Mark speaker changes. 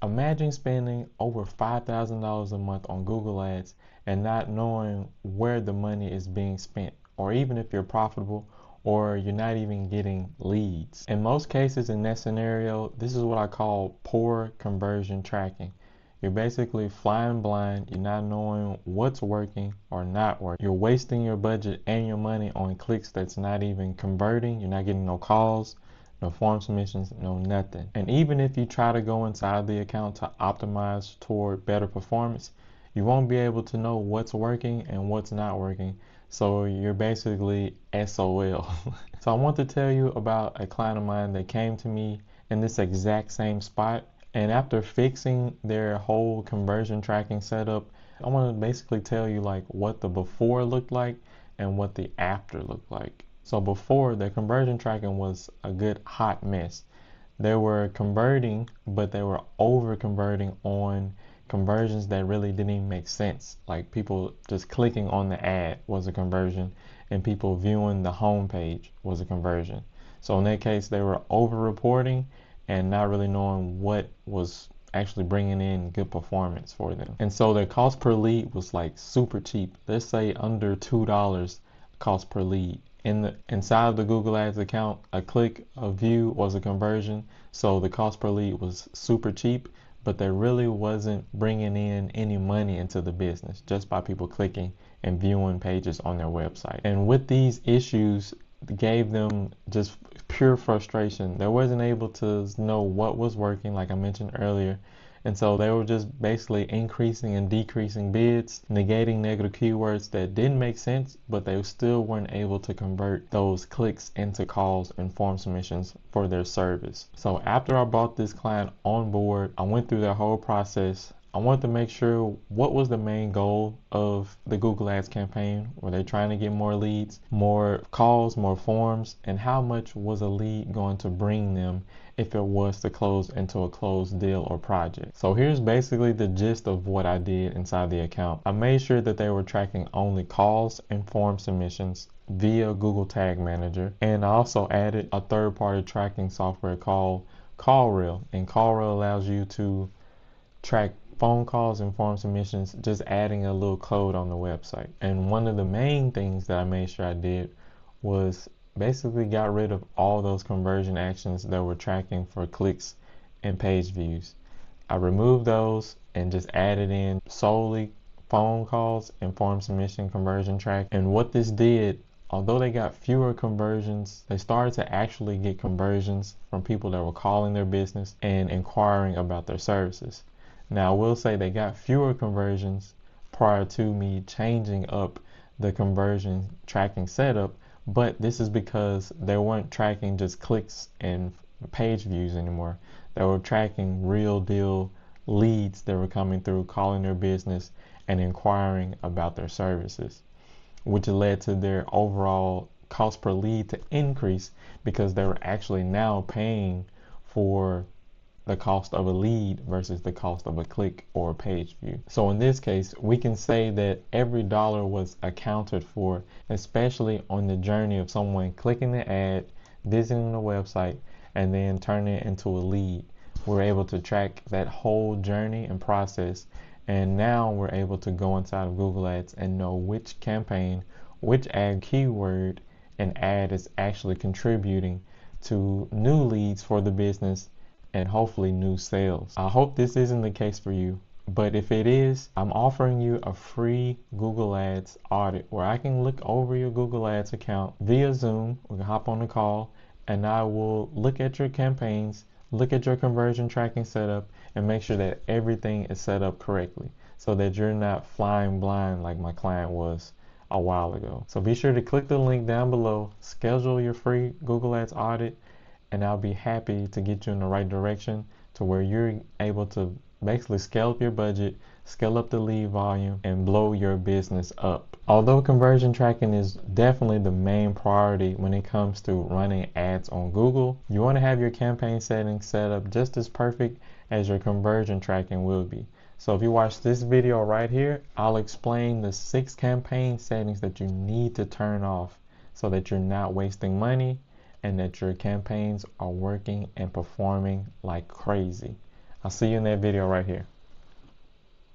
Speaker 1: Imagine spending over $5,000 a month on Google Ads and not knowing where the money is being spent, or even if you're profitable, or you're not even getting leads. In most cases in that scenario, this is what I call poor conversion tracking. You're basically flying blind. You're not knowing what's working or not working. You're wasting your budget and your money on clicks that's not even converting. You're not getting no calls, no form submissions, no nothing. And even if you try to go inside the account to optimize toward better performance, you won't be able to know what's working and what's not working. So you're basically SOL. So I want to tell you about a client of mine that came to me in this exact same spot. And after fixing their whole conversion tracking setup, I want to basically tell you like what the before looked like and what the after looked like. So before, their conversion tracking was a good hot mess. They were converting, but they were over converting on conversions that really didn't even make sense. Like people just clicking on the ad was a conversion, and people viewing the home page was a conversion. So in that case, they were over reporting and not really knowing what was actually bringing in good performance for them. And so their cost per lead was like super cheap. Let's say under $2 cost per lead. Inside of the Google Ads account, a click, a view was a conversion. So the cost per lead was super cheap, but there really wasn't bringing in any money into the business just by people clicking and viewing pages on their website. And with these issues, gave them just pure frustration. They wasn't able to know what was working, like I mentioned earlier. And so they were just basically increasing and decreasing bids, negating negative keywords that didn't make sense, but they still weren't able to convert those clicks into calls and form submissions for their service. So after I brought this client on board, I went through their whole process. I wanted to make sure what was the main goal of the Google Ads campaign. Were they trying to get more leads, more calls, more forms, and how much was a lead going to bring them if it was to close into a closed deal or project. So here's basically the gist of what I did inside the account. I made sure that they were tracking only calls and form submissions via Google Tag Manager, and I also added a third-party tracking software called CallRail, and CallRail allows you to track phone calls and form submissions, just adding a little code on the website. And one of the main things that I made sure I did was basically got rid of all those conversion actions that were tracking for clicks and page views. I removed those and just added in solely phone calls and form submission conversion track. And what this did, although they got fewer conversions, they started to actually get conversions from people that were calling their business and inquiring about their services. Now, I will say they got fewer conversions prior to me changing up the conversion tracking setup, but this is because they weren't tracking just clicks and page views anymore. They were tracking real deal leads that were coming through, calling their business and inquiring about their services, which led to their overall cost per lead to increase because they were actually now paying for the cost of a lead versus the cost of a click or a page view. So in this case, we can say that every dollar was accounted for, especially on the journey of someone clicking the ad, visiting the website, and then turning it into a lead. We're able to track that whole journey and process, and now we're able to go inside of Google Ads and know which campaign, which ad keyword and ad is actually contributing to new leads for the business and hopefully new sales. I hope this isn't the case for you, but if it is, I'm offering you a free Google Ads audit where I can look over your Google Ads account via Zoom. We can hop on the call and I will look at your campaigns, look at your conversion tracking setup, and make sure that everything is set up correctly so that you're not flying blind like my client was a while ago. So be sure to click the link down below, schedule your free Google Ads audit, and I'll be happy to get you in the right direction to where you're able to basically scale up your budget, scale up the lead volume, and blow your business up. Although conversion tracking is definitely the main priority when it comes to running ads on Google, you want to have your campaign settings set up just as perfect as your conversion tracking will be. So if you watch this video right here, I'll explain the 6 campaign settings that you need to turn off so that you're not wasting money and that your campaigns are working and performing like crazy. I'll see you in that video right here.